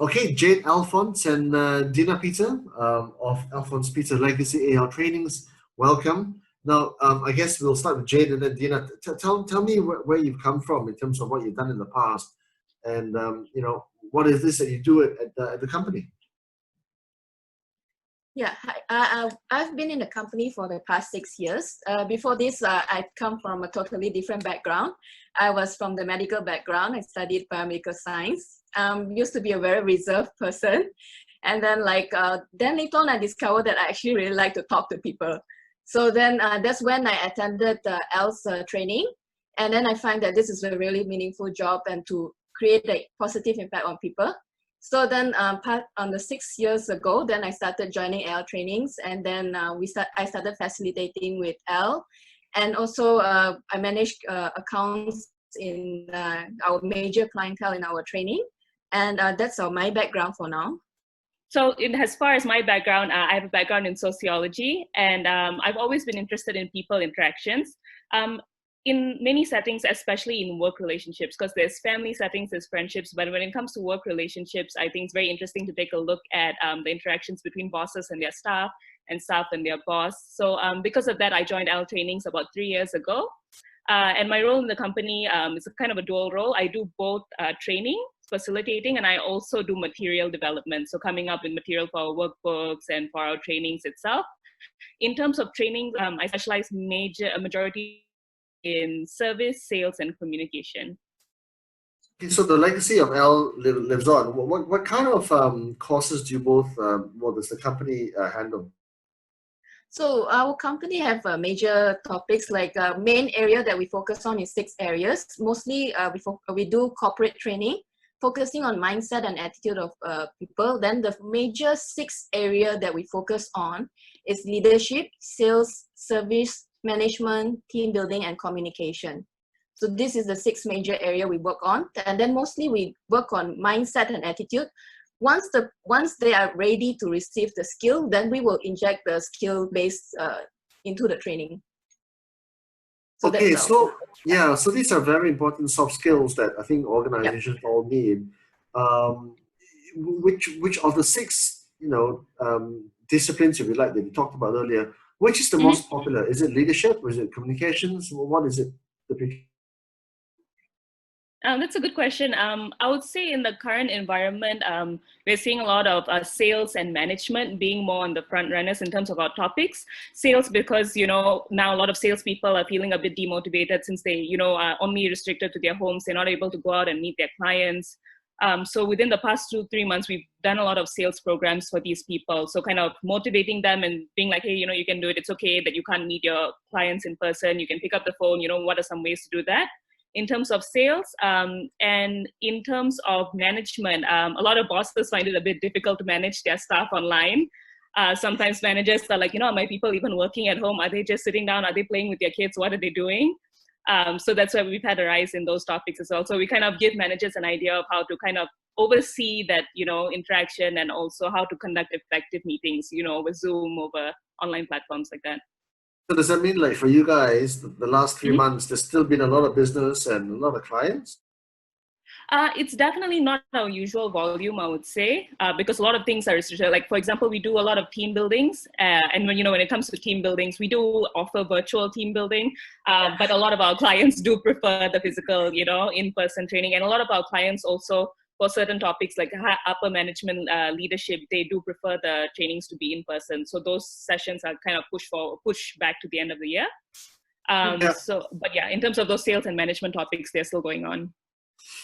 Okay, Jade Alphonse and Dina Peter of Alphonse Peter Legacy AL Trainings. Welcome. Now, I guess we'll start with Jade and then Dina. Tell me where you've come from in terms of what you've done in the past, and what is this that you do at the company? Yeah, I've been in the company for the past 6 years. Before this, I've come from a totally different background. I was from the medical background. I studied biomedical science. Used to be a very reserved person. And then then later on, I discovered that I actually really like to talk to people. So then that's when I attended the ELS training. And then I find that this is a really meaningful job and to create a positive impact on people. So then on the 6 years ago, then I started joining L trainings, and then I started facilitating with L, and also I managed accounts in our major clientele in our training, and that's my background for now. So as far as my background, I have a background in sociology, and I've always been interested in people interactions. In many settings, especially in work relationships, because there's family settings, there's friendships, but when it comes to work relationships, I think it's very interesting to take a look at the interactions between bosses and their staff and staff and their boss. So because of that, I joined L Trainings about 3 years ago. And my role in the company is a kind of a dual role. I do both training, facilitating, and I also do material development. So coming up with material for our workbooks and for our trainings itself. In terms of training, I specialize a majority in service, sales, and communication. Okay, so the legacy of L lives on. What kind of courses do you both, what does the company handle? So our company have major topics, like main area that we focus on is 6 areas. Mostly we do corporate training, focusing on mindset and attitude of people. Then the major 6 area that we focus on is leadership, sales, service, management, team building, and communication. So this is the 6 major area we work on. And then mostly we work on mindset and attitude. Once they are ready to receive the skill, then we will inject the skill base into the training. So okay, so these are very important soft skills that I think organizations all need. Which of the 6 disciplines, if you like, that you talked about earlier, which is the most popular? Is it leadership or is it communications? What is it? That's a good question. I would say in the current environment, we're seeing a lot of sales and management being more on the front runners in terms of our topics. Sales, because, now a lot of salespeople are feeling a bit demotivated since they, are only restricted to their homes. They're not able to go out and meet their clients. So within the past 2-3 months, we've done a lot of sales programs for these people. So kind of motivating them and being like, hey, you can do it. It's okay that you can't meet your clients in person. You can pick up the phone. What are some ways to do that? In terms of sales and in terms of management, a lot of bosses find it a bit difficult to manage their staff online. Sometimes managers are like, are my people even working at home? Are they just sitting down? Are they playing with their kids? What are they doing? So that's why we've had a rise in those topics as well. So we kind of give managers an idea of how to kind of oversee that, interaction, and also how to conduct effective meetings, over Zoom, over online platforms like that. So does that mean, like, for you guys, the last 3 months, there's still been a lot of business and a lot of clients? It's definitely not our usual volume, I would say, because a lot of things are restricted. Like, for example, we do a lot of team buildings. And when it comes to team buildings, we do offer virtual team building. But a lot of our clients do prefer the physical, in-person training. And a lot of our clients also, for certain topics like upper management leadership, they do prefer the trainings to be in person. So those sessions are kind of pushed back to the end of the year. But in terms of those sales and management topics, they're still going on.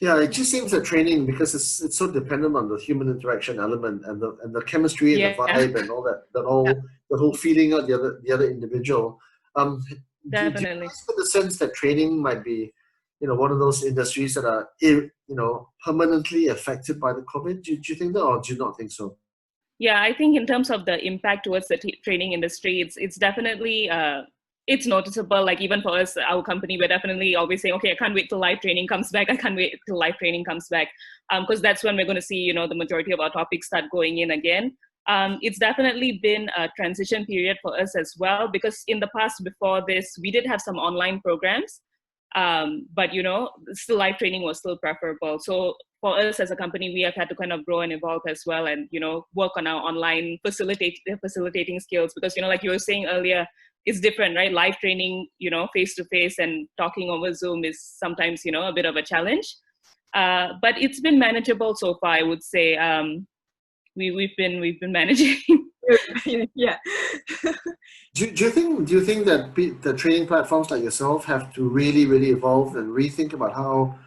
Yeah, it just seems that training, because it's so dependent on the human interaction element and the chemistry and the vibe and all that whole feeling of the other individual. Definitely. Do you get the sense that training might be, one of those industries that are, permanently affected by the COVID? Do you think that, or do you not think so? Yeah, I think in terms of the impact towards the training industry, it's definitely it's noticeable. Like, even for us, our company, we're definitely always saying, okay, I can't wait till live training comes back. I can't wait till live training comes back, because that's when we're going to see, the majority of our topics start going in again. It's definitely been a transition period for us as well, because in the past before this, we did have some online programs. But, still live training was still preferable. So for us as a company, we have had to kind of grow and evolve as well, and, work on our online facilitating skills, because, like you were saying earlier, it's different, right? Live training, face to face, and talking over Zoom is sometimes, a bit of a challenge. But it's been manageable so far, I would say. We've been managing. Yeah. Do you think that the training platforms like yourself have to really evolve and rethink about how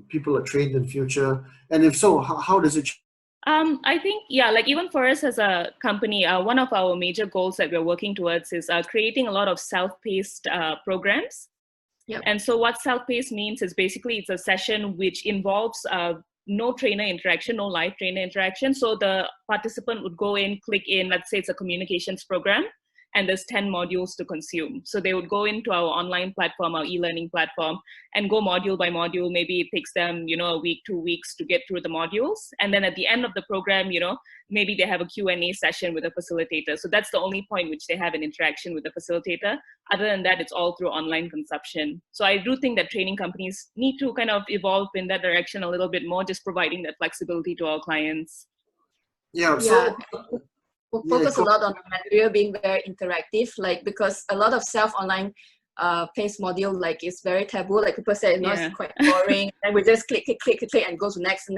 people are trained in future? And if so, how does it change? I think, like even for us as a company, one of our major goals that we're working towards is creating a lot of self-paced programs. Yep. And so what self-paced means is basically it's a session which involves no trainer interaction, no live trainer interaction. So the participant would go in, click in, let's say it's a communications program, and there's 10 modules to consume. So they would go into our online platform, our e-learning platform, and go module by module. Maybe it takes them, a week, 2 weeks to get through the modules. And then at the end of the program, maybe they have a Q&A session with a facilitator. So that's the only point which they have an interaction with the facilitator. Other than that, it's all through online consumption. So I do think that training companies need to kind of evolve in that direction a little bit more, just providing that flexibility to our clients. Yeah. So we'll focus a lot on the material being very interactive, like, because a lot of online paced module, like, is very taboo. Like people say, it's quite boring, and we just click and go to next.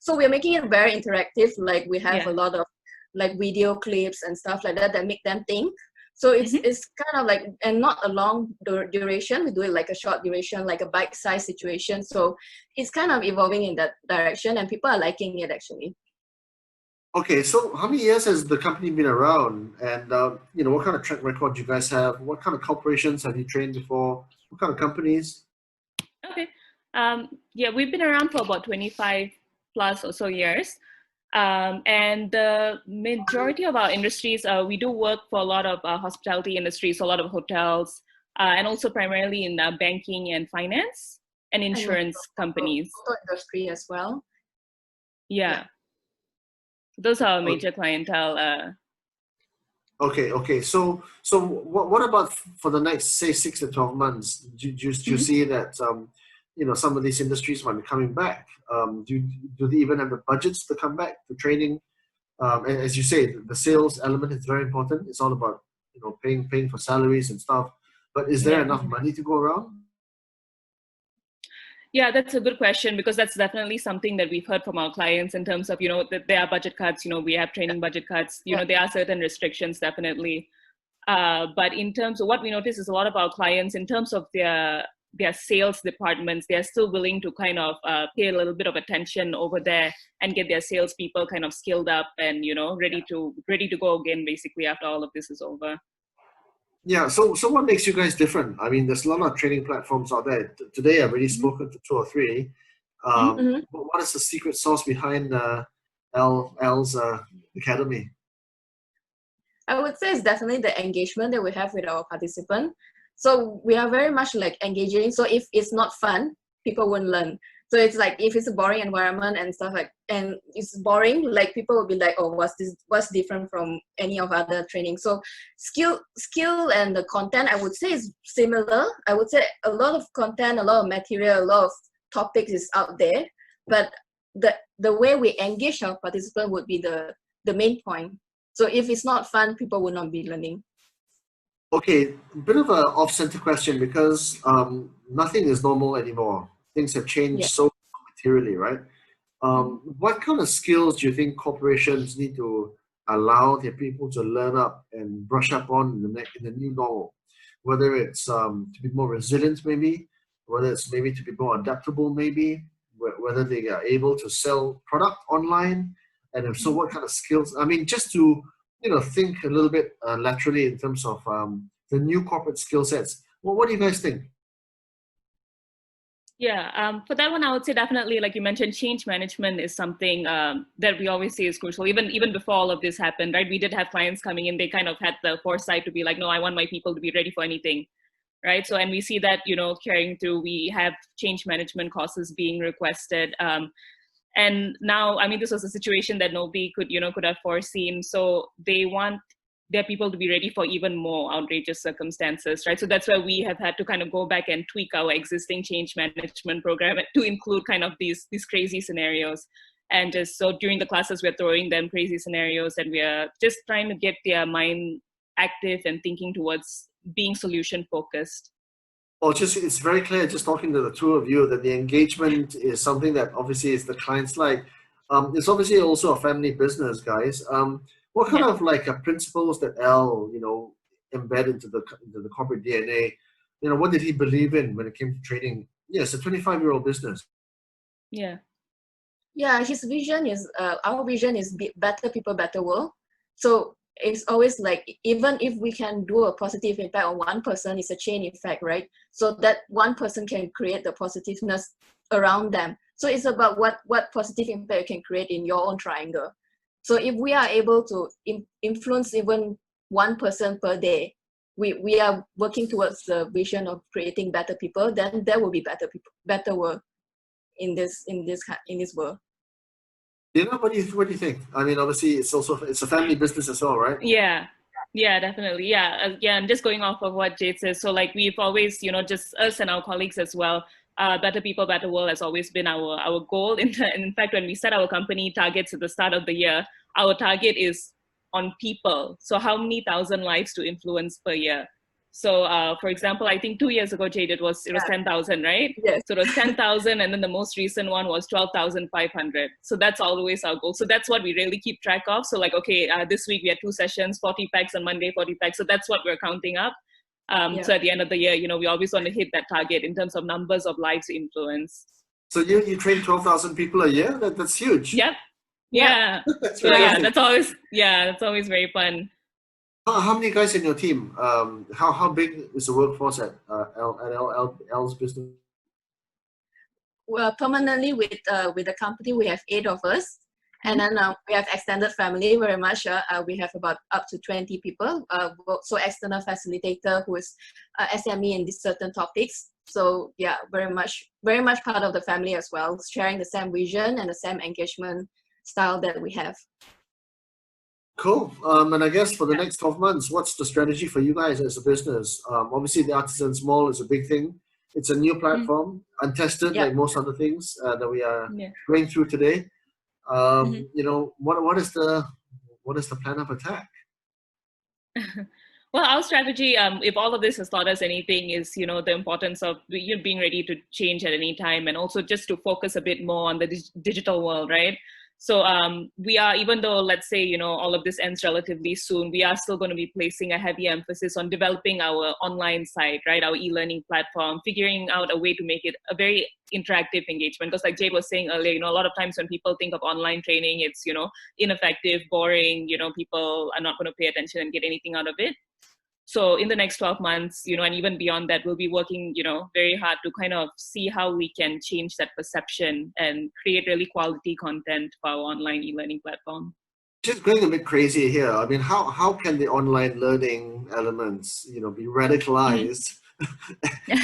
So we're making it very interactive. Like we have a lot of like video clips and stuff like that make them think. So it's kind of like, and not a long duration. We do it like a short duration, like a bite-sized situation. So it's kind of evolving in that direction, and people are liking it actually. Okay, so how many years has the company been around, and what kind of track record do you guys have? What kind of corporations have you trained before? What kind of companies? Okay, we've been around for about 25 plus or so years, and the majority of our industries, we do work for a lot of hospitality industries, a lot of hotels, and also primarily in banking and finance and insurance companies. Auto industry as well. Yeah. Those are our major clientele. Okay. So what about for the next, say, 6 to 12 months? Do you see that some of these industries might be coming back? Do they even have the budgets to come back to training? And as you say, the sales element is very important. It's all about paying for salaries and stuff. But is there enough money to go around? Yeah, that's a good question, because that's definitely something that we've heard from our clients in terms of, that there are budget cuts, we have training budget cuts, there are certain restrictions, definitely. But in terms of what we notice is a lot of our clients, in terms of their sales departments, they're still willing to kind of pay a little bit of attention over there and get their salespeople kind of skilled up and, ready to go again, basically, after all of this is over. Yeah, so what makes you guys different? I mean, there's a lot of training platforms out there. Today, I've already spoken to 2 or 3. But what is the secret sauce behind L's academy? I would say it's definitely the engagement that we have with our participants. So we are very much like engaging. So if it's not fun, people won't learn. So it's like, if it's a boring environment and stuff and it's boring, like people will be like, oh, what's different from any of other training? So skill and the content, I would say, is similar. I would say a lot of content, a lot of material, a lot of topics is out there, but the way we engage our participant would be the main point. So if it's not fun, people will not be learning. Okay, a bit of an off-center question, because nothing is normal anymore. Things have changed so materially, right? What kind of skills do you think corporations need to allow their people to learn up and brush up on in the new normal? Whether it's to be more resilient, maybe, whether it's maybe to be more adaptable, maybe, whether they are able to sell product online, and if so, what kind of skills? I mean, just to think a little bit laterally in terms of the new corporate skill sets. Well, what do you guys think? Yeah, for that one, I would say definitely, like you mentioned, change management is something that we always say is crucial. Even before all of this happened, right? We did have clients coming in, they kind of had the foresight to be like, no, I want my people to be ready for anything, right? So, and we see that, carrying through. We have change management courses being requested. And now, I mean, this was a situation that nobody could have foreseen. So they want their people to be ready for even more outrageous circumstances, right? So that's where we have had to kind of go back and tweak our existing change management program to include kind of these crazy scenarios. And just so during the classes, we're throwing them crazy scenarios, and we're just trying to get their mind active and thinking towards being solution focused. Well, it's very clear, just talking to the two of you, that the engagement is something that obviously is the client's like. It's obviously also a family business, guys. What kind of like principles that Al, embed into the corporate DNA? What did he believe in when it came to trading? Yeah, it's a 25-year-old business. Yeah, his vision is, our vision is better people, better world. So it's always like, even if we can do a positive impact on one person, it's a chain effect, right? So that one person can create the positiveness around them. So it's about what positive impact you can create in your own triangle. So if we are able to influence even one person per day, we are working towards the vision of creating better people, then there will be better people, better world in this world. What do you think? I mean, obviously, it's a family business as well, right? Yeah, definitely. Yeah, and just going off of what Jade says, so like we've always, just us and our colleagues as well, better people, better world has always been our goal. In fact, when we set our company targets at the start of the year, our target is on people. So how many thousand lives to influence per year? So, for example, I think 2 years ago, Jade, it was 10,000, right? Yes. So it was 10,000, and then the most recent one was 12,500. So that's always our goal. So that's what we really keep track of. So like, okay, this week we had 2 sessions, 40 packs on Monday, 40 packs. So that's what we're counting up. So at the end of the year, we always want to hit that target in terms of numbers of lives to influence. So you train 12,000 people a year? That's huge. Yep. Yeah. That's that's always very fun. How many guys in your team? How big is the workforce at L's business? Well, permanently with the company, we have 8 of us. And then we have extended family very much. We have about up to 20 people. So external facilitator who is SME in these certain topics. So yeah, very much part of the family as well, sharing the same vision and the same engagement style that we have. Cool. And I guess for the next 12 months, what's the strategy for you guys as a business? Obviously, the Artisans Mall is a big thing. It's a new platform, untested, like most other things that we are going through today. What is the plan of attack? Well, our strategy, if all of this has taught us anything, is the importance of being ready to change at any time, and also just to focus a bit more on the digital world, right? So we are, even though, let's say, all of this ends relatively soon, we are still going to be placing a heavy emphasis on developing our online site, right? Our e-learning platform, figuring out a way to make it a very interactive engagement. Because like Jade was saying earlier, a lot of times when people think of online training, it's, ineffective, boring, people are not going to pay attention and get anything out of it. So in the next 12 months, and even beyond that, we'll be working, very hard to kind of see how we can change that perception and create really quality content for our online e-learning platform. Just going a bit crazy here. I mean, how can the online learning elements, be radicalized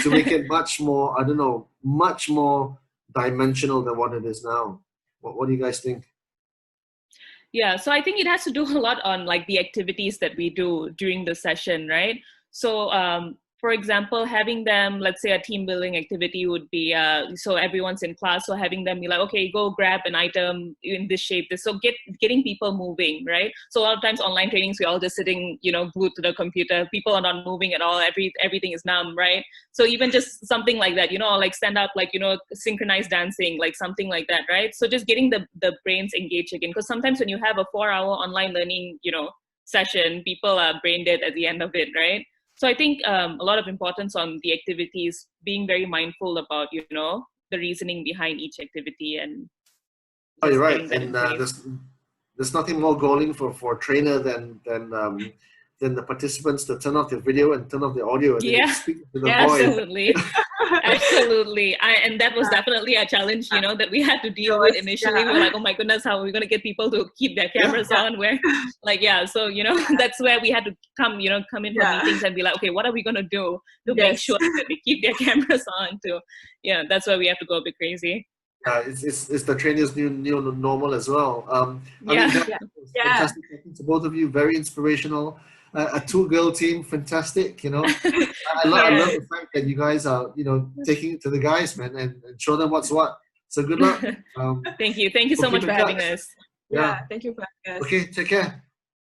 to make it much more, much more dimensional than what it is now? What do you guys think? Yeah, so I think it has to do a lot on like the activities that we do during the session, right? So for example, having them, let's say a team building activity would be, so everyone's in class, so having them be like, okay, go grab an item in this shape. So getting people moving, right? So a lot of times online trainings, we're all just sitting, glued to the computer. People are not moving at all. Everything is numb, right? So even just something like that, like stand up, like, synchronized dancing, like something like that, right? So just getting the brains engaged again. Because sometimes when you have a 4-hour online learning, session, people are brain dead at the end of it, right? So I think a lot of importance on the activities, being very mindful about, the reasoning behind each activity. And oh, you're right. And there's nothing more galling for a trainer than the participants to turn off the video and turn off the audio and then speak to the void. Absolutely. Absolutely. And that was definitely a challenge, that we had to deal with initially. We were like, oh my goodness, how are we going to get people to keep their cameras on? Where, so, that's where we had to come in for meetings and be like, okay, what are we going to do to make sure that we keep their cameras on too? Yeah, that's where we have to go a bit crazy. It's the trainers' new normal as well. Fantastic talking to both of you, very inspirational. a two-girl team, fantastic. You know, I love the fact that you guys are, you know, taking it to the guys, man, and show them what's what. So good luck. Thank you so we'll much keep for in having touch. us. Yeah, thank you for having us. Okay, take care.